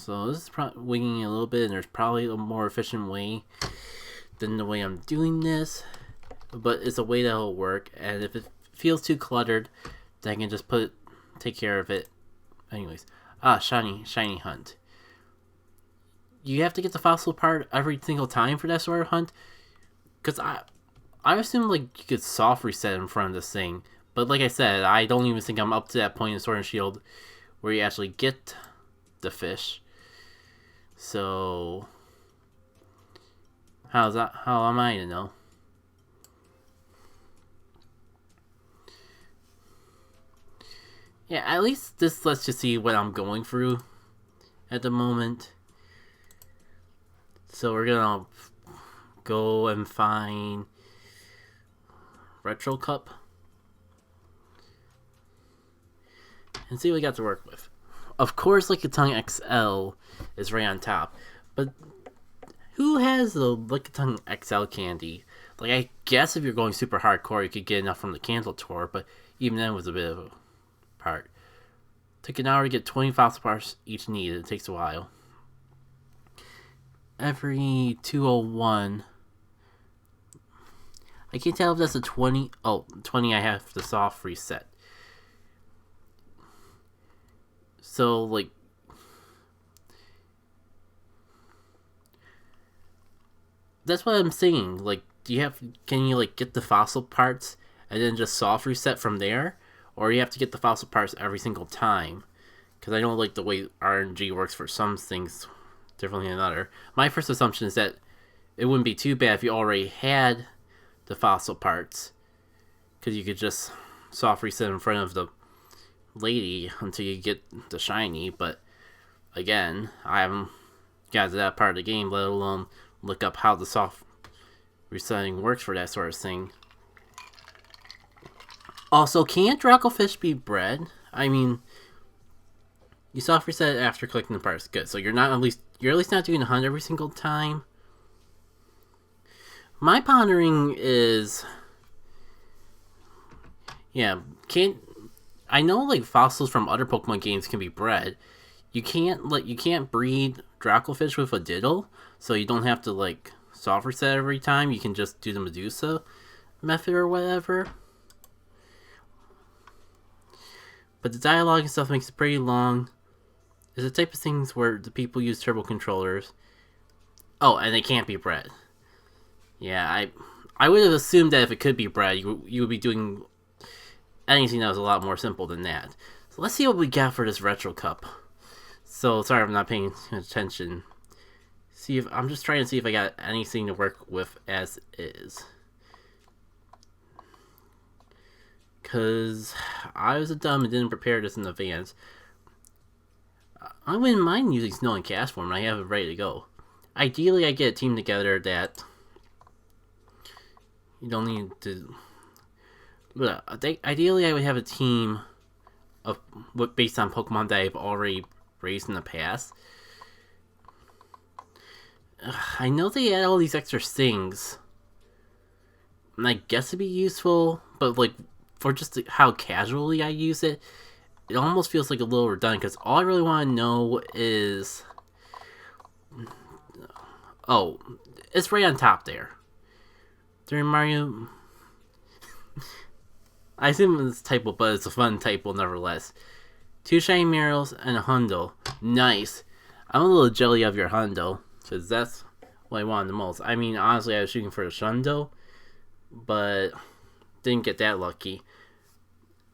So this is winging it a little bit, and there's probably a more efficient way than the way I'm doing this. But it's a way that'll work, and if it feels too cluttered, then I can just take care of it. Anyways, shiny hunt. You have to get the fossil part every single time for that sort of hunt, because I assume like you could soft reset in front of this thing, but like I said, I don't even think I'm up to that point in Sword and Shield where you actually get the fish. So how am I to know? Yeah, at least this lets you see what I'm going through at the moment. So we're gonna go and find Retro Cup and see what we got to work with. Of course, Lickitung XL is right on top, but who has the Lickitung XL candy? Like, I guess if you're going super hardcore, you could get enough from the Candle Tour, but even then it was a bit of a part. Took an hour to get 20 fossil parts each needed. It takes a while. Every 201. I can't tell if that's a 20. Oh, 20 I have the soft reset. So, like, that's what I'm saying. Like, can you, like, get the fossil parts and then just soft reset from there? Or you have to get the fossil parts every single time? Because I don't like the way RNG works for some things differently than other. My first assumption is that it wouldn't be too bad if you already had the fossil parts, because you could just soft reset in front of the lady until you get the shiny. But again, I haven't got to that part of the game, let alone look up how the soft resetting works for that sort of thing. Also, can't Dracofish be bred? I mean, you soft reset after collecting the parts. Good. So you're at least not doing a hunt every single time. My pondering is, yeah, I know like fossils from other Pokemon games can be bred. You can't breed Dracofish with a Diddle, so you don't have to like soft reset every time. You can just do the Medusa method or whatever. But the dialogue and stuff makes it pretty long. It's the type of things where the people use turbo controllers. Oh, and they can't be bred. Yeah, I would have assumed that if it could be bred, you would be doing anything that was a lot more simple than that. So let's see what we got for this Retro Cup. So sorry if I'm not paying attention. I'm just trying to see if I got anything to work with as is. Because I was a dumb and didn't prepare this in advance. I wouldn't mind using Snow and Castform, and I have it ready to go. Ideally, I get a team together that you don't need to. Ideally, I would have a team of based on Pokemon that I've already raised in the past. I know they add all these extra things, and I guess it'd be useful, but like for just how casually I use it, it almost feels like a little redundant. Because all I really want to know is, oh, it's right on top there. During Mario, I assume it's a typo, but it's a fun typo nevertheless. 2 shiny Marios and a Hundo. Nice. I'm a little jelly of your Hundo, because that's what I wanted the most. I mean, honestly, I was shooting for a Shundo, but didn't get that lucky.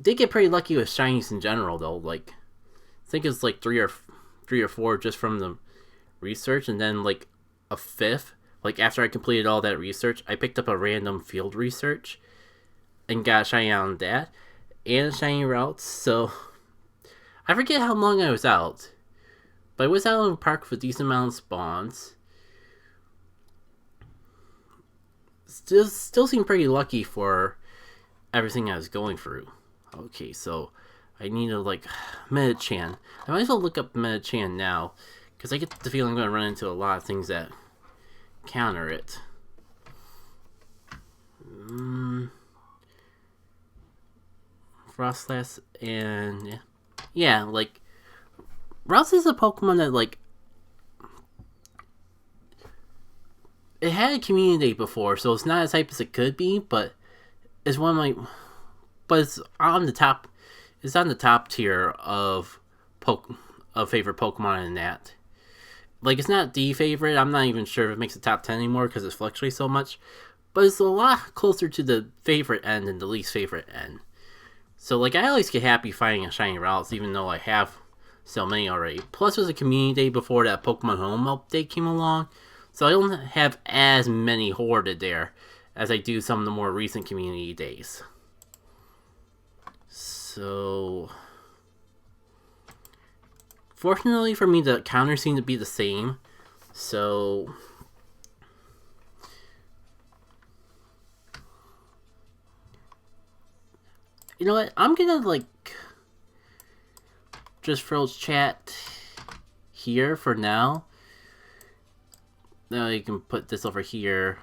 Did get pretty lucky with shinies in general, though. Like, I think it's like three or four just from the research, and then like a fifth. Like after I completed all that research, I picked up a random field research and got a shiny out on that, and a shiny route. So I forget how long I was out, but I was out in the park with a decent amount of spawns. Still seemed pretty lucky for everything I was going through. Okay, so I need to like Medicham. I might as well look up Medicham now, because I get the feeling I'm going to run into a lot of things that counter it. Frostlass and yeah, like Rouse is a Pokemon that like it had a community before, so it's not as hype as it could be, but it's one of my, but it's on the top. It's on the top tier of favorite Pokemon in that. Like, it's not the favorite. I'm not even sure if it makes the top 10 anymore because it fluctuates so much. But it's a lot closer to the favorite end than the least favorite end. So, like, I always get happy finding a shiny Ralts, even though I have so many already. Plus, it was a community day before that Pokemon Home update came along. So I don't have as many hoarded there as I do some of the more recent community days. So, fortunately for me, the counters seem to be the same. So, you know what? I'm gonna, like, just froze chat here for now. Now you can put this over here,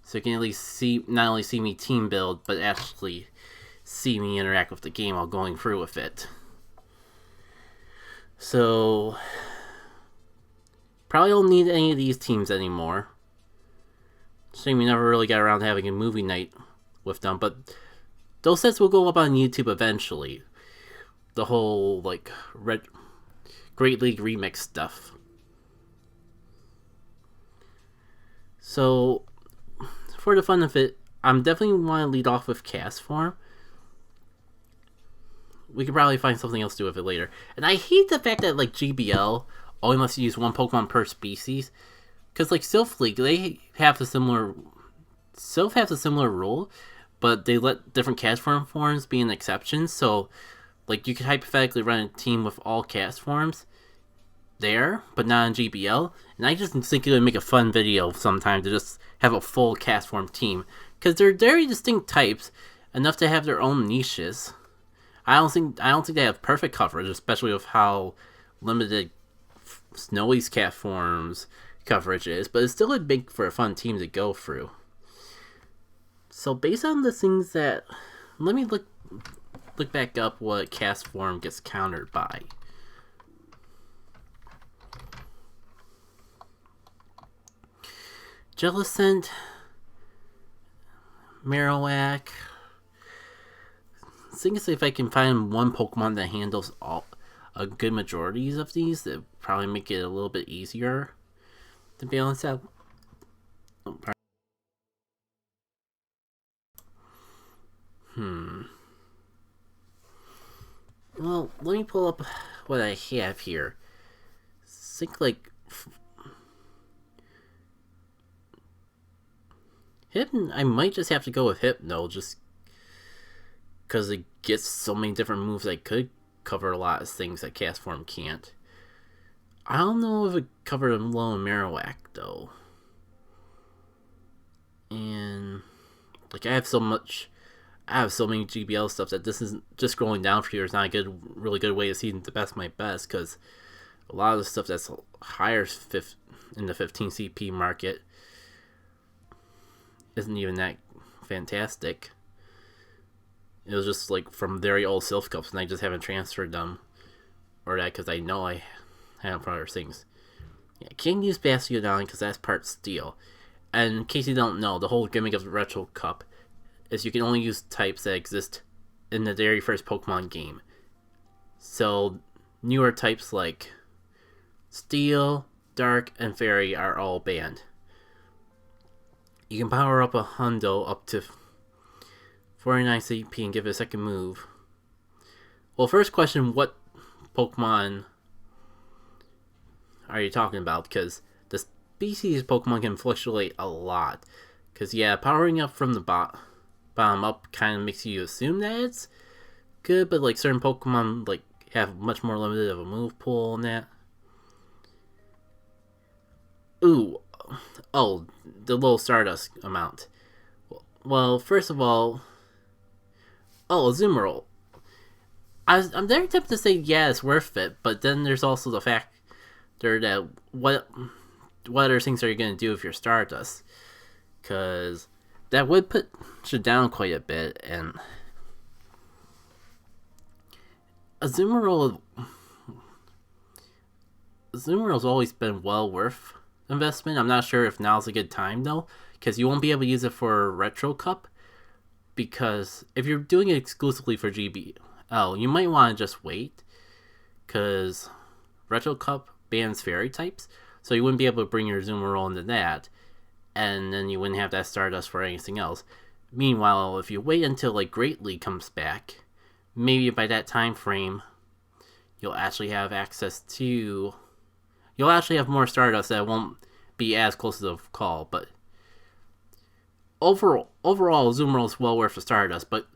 so you can at least see, not only see me team build, but actually see me interact with the game while going through with it. So, probably don't need any of these teams anymore. Shame we never really got around to having a movie night with them, but those sets will go up on YouTube eventually. The whole, like, Great League Remix stuff. So, for the fun of it, I'm definitely want to lead off with Castform. We could probably find something else to do with it later. And I hate the fact that, like, GBL only lets you use one Pokemon per species. Because, like, Sylph League, they have a similar... Sylph has a similar rule, but they let different Castform forms be an exception. So, like, you could hypothetically run a team with all Castforms there, but not in GBL. And I just think it would make a fun video sometime to just have a full Castform team. Because they're very distinct types, enough to have their own niches. I don't think they have perfect coverage, especially with how limited Snowy's Castform's coverage is, but it's still a big for a fun team to go through. So based on the things that, let me look back up what Castform gets countered by. Jellicent, Marowak. I think if I can find one Pokemon that handles a good majorities of these, that would probably make it a little bit easier to balance out. Well, let me pull up what I have here. I think, like, Hypno, I might just have to go with Hypno, just because it gets so many different moves I could cover a lot of things that Castform can't. I don't know if it covered Alolan Marowak, though. And, like, I have so many GBL stuff that this isn't just scrolling down for you is not a really good way to see the best of my best, because a lot of the stuff that's higher in the 15 CP market isn't even that fantastic. It was just, like, from very old Sylph Cups, and I just haven't transferred them. Or that because I know I have other things. Yeah, can't use Bastiodon because that's part Steel. And in case you don't know, the whole gimmick of the Retro Cup is you can only use types that exist in the very first Pokemon game. So, newer types like Steel, Dark, and Fairy are all banned. You can power up a Hundo up to 49 CP and give it a second move. Well, first question, what Pokemon are you talking about? Because the species Pokemon can fluctuate a lot. Because, yeah, powering up from the bottom up kind of makes you assume that it's good, but, like, certain Pokemon, like, have much more limited of a move pool and that. Ooh. Oh, the little Stardust amount. Well, first of all, Azumarill. I'm very tempted to say, yeah, it's worth it, but then there's also the factor that what other things are you going to do with your Stardust? Because that would put you down quite a bit, and Azumarill's always been well worth investment. I'm not sure if now's a good time though, because you won't be able to use it for Retro Cup. Because if you're doing it exclusively for GBL, you might want to just wait, because Retro Cup bans fairy types, so you wouldn't be able to bring your Zoomer into that, and then you wouldn't have that Stardust for anything else. Meanwhile, if you wait until like Great League comes back, maybe by that time frame, you'll actually have access to... You'll actually have more Stardust that won't be as close to the call, but... Overall, Zoomer is well worth the Stardust, but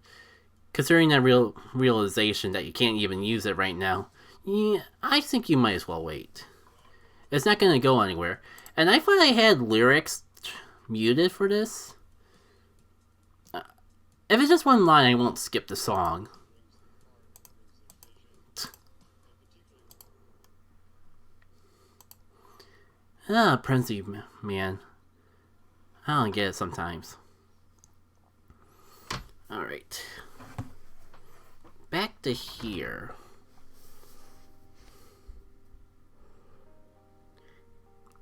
considering that realization that you can't even use it right now, yeah, I think you might as well wait. It's not going to go anywhere. And I thought I had lyrics muted for this. If it's just one line, I won't skip the song. Princey, man. I don't get it sometimes. Alright. Back to here.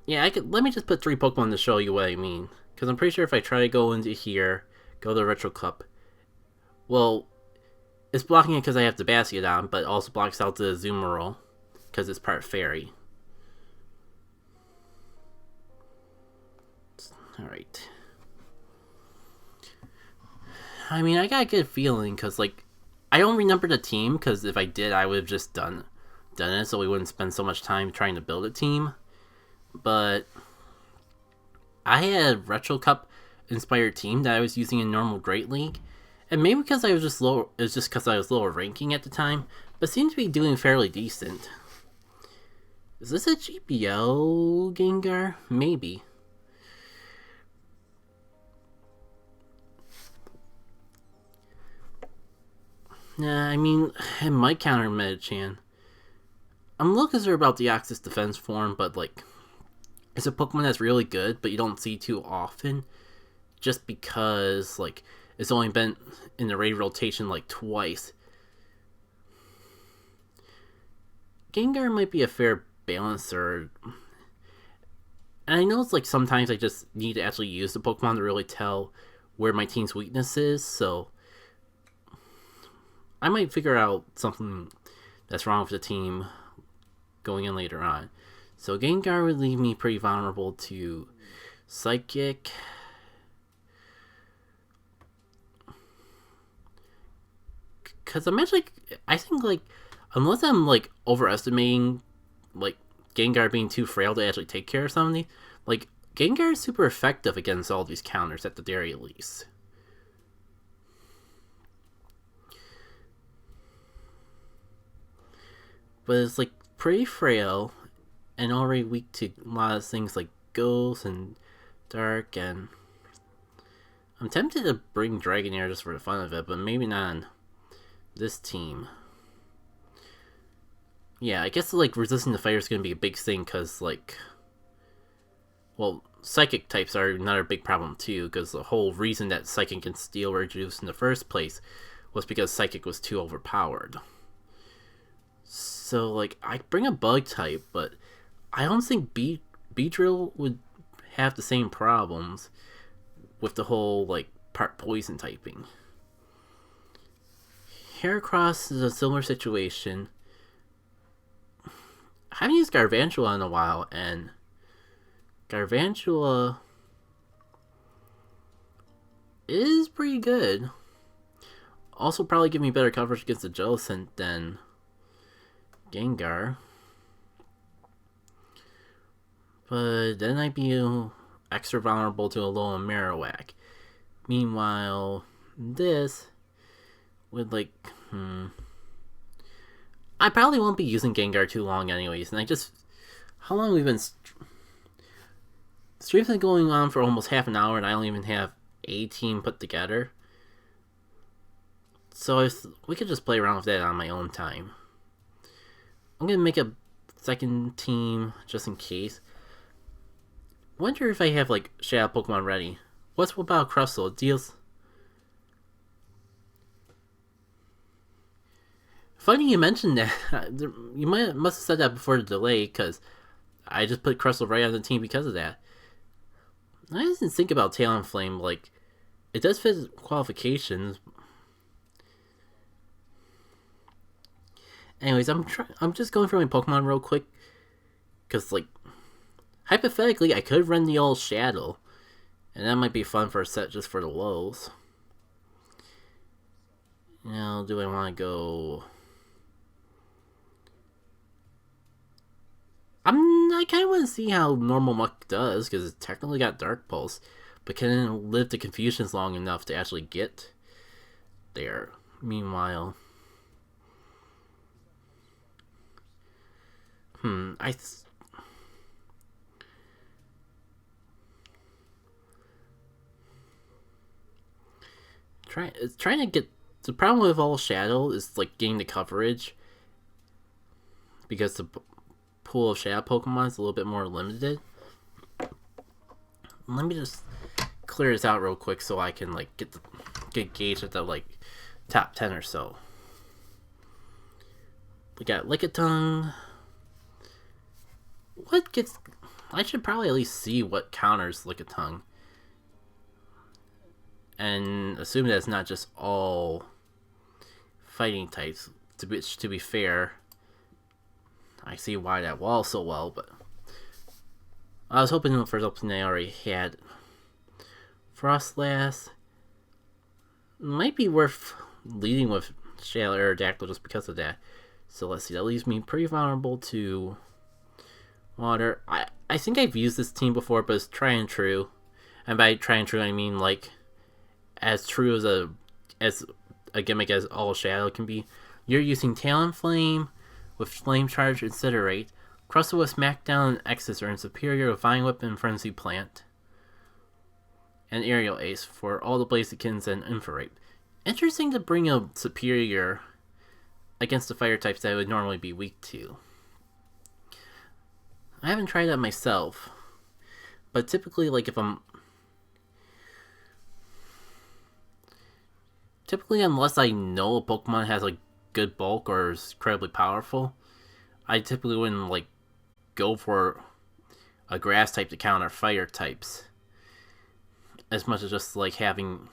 Yeah, let me just put 3 Pokemon to show you what I mean. Because I'm pretty sure if I try to go into here, go to Retro Cup, well, it's blocking it because I have the Bastiodon, but it also blocks out the Azumarill because it's part Fairy. Alright. I mean, I got a good feeling because, like, I don't remember the team because if I did, I would have just done it so we wouldn't spend so much time trying to build a team. But I had a Retro Cup inspired team that I was using in normal Great League, and maybe because I was just lower, it was just because I was lower ranking at the time, but seemed to be doing fairly decent. Is this a GBL Gengar? Maybe. Nah, I mean, it might counter Medicham. I'm a little concerned about the Axis Defense form, but like, it's a Pokemon that's really good, but you don't see too often, just because, like, it's only been in the raid rotation, like, twice. Gengar might be a fair balancer. And I know it's, like, sometimes I just need to actually use the Pokemon to really tell where my team's weakness is, so I might figure out something that's wrong with the team going in later on. So Gengar would leave me pretty vulnerable to Psychic. Because I'm actually, I think, like, unless I'm, like, overestimating, like, Gengar being too frail to actually take care of somebody, like, Gengar is super effective against all these counters at the very least. But it's, like, pretty frail and already weak to a lot of things like Ghost and Dark, and I'm tempted to bring Dragonair just for the fun of it, but maybe not on this team. Yeah, I guess like resisting the fire is going to be a big thing because, like, well, Psychic types are another big problem too, because the whole reason that Psychic and Steel were introduced in the first place was because Psychic was too overpowered. So, like, I bring a Bug type, but I don't think Beedrill would have the same problems with the whole, like, part poison typing. Heracross is a similar situation. I haven't used Garvantula in a while, and Garvantula is pretty good. Also probably give me better coverage against the Jellicent than Gengar. But then I'd be extra vulnerable to a low Marowak. Meanwhile, this would, like, I probably won't be using Gengar too long anyways, and how long have we been... Stream's been going on for almost half an hour, and I don't even have a team put together. So we could just play around with that on my own time. I'm gonna make a second team just in case. Wonder if I have, like, Shadow Pokemon ready. What's about Crustle? It deals... Funny you mentioned that. You must have said that before the delay, because I just put Crustle right on the team because of that. I didn't think about Talonflame, like, it does fit qualifications. Anyways, I'm just going through my Pokemon real quick, because, like, hypothetically, I could run the old Shadow, and that might be fun for a set just for the lows. Now, do I want to go... I kind of want to see how normal Muck does, because it's technically got Dark Pulse, but can it live the Confusions long enough to actually get there? Meanwhile... It's trying to get... The problem with all Shadow is, like, getting the coverage, because the pool of Shadow Pokemon is a little bit more limited. Let me just clear this out real quick so I can, like, get gauge at the, like, top 10 or so. We got Lickitung. What gets... I should probably at least see what counters Lickitung. And assume that it's not just all fighting types. To be fair, I see why that wall so well, but I was hoping the first opening I already had. Frostlass might be worth leading with Shadow Aerodactyl just because of that. So let's see, that leaves me pretty vulnerable to water. I think I've used this team before, but it's tried and true. And by tried and true, I mean, like, as true as a gimmick as all Shadow can be. You're using Talonflame with Flame Charge, Incinerate, Crustle with Smackdown and Exeter, and Superior with Vine Whip and Frenzy Plant, and Aerial Ace for all the Blazekins and Infrared. Interesting to bring a Superior against the fire types that I would normally be weak to. I haven't tried that myself, but typically, like, unless I know a Pokemon has, like, good bulk or is incredibly powerful, I typically wouldn't, like, go for a grass type to counter fire types as much as just, like, having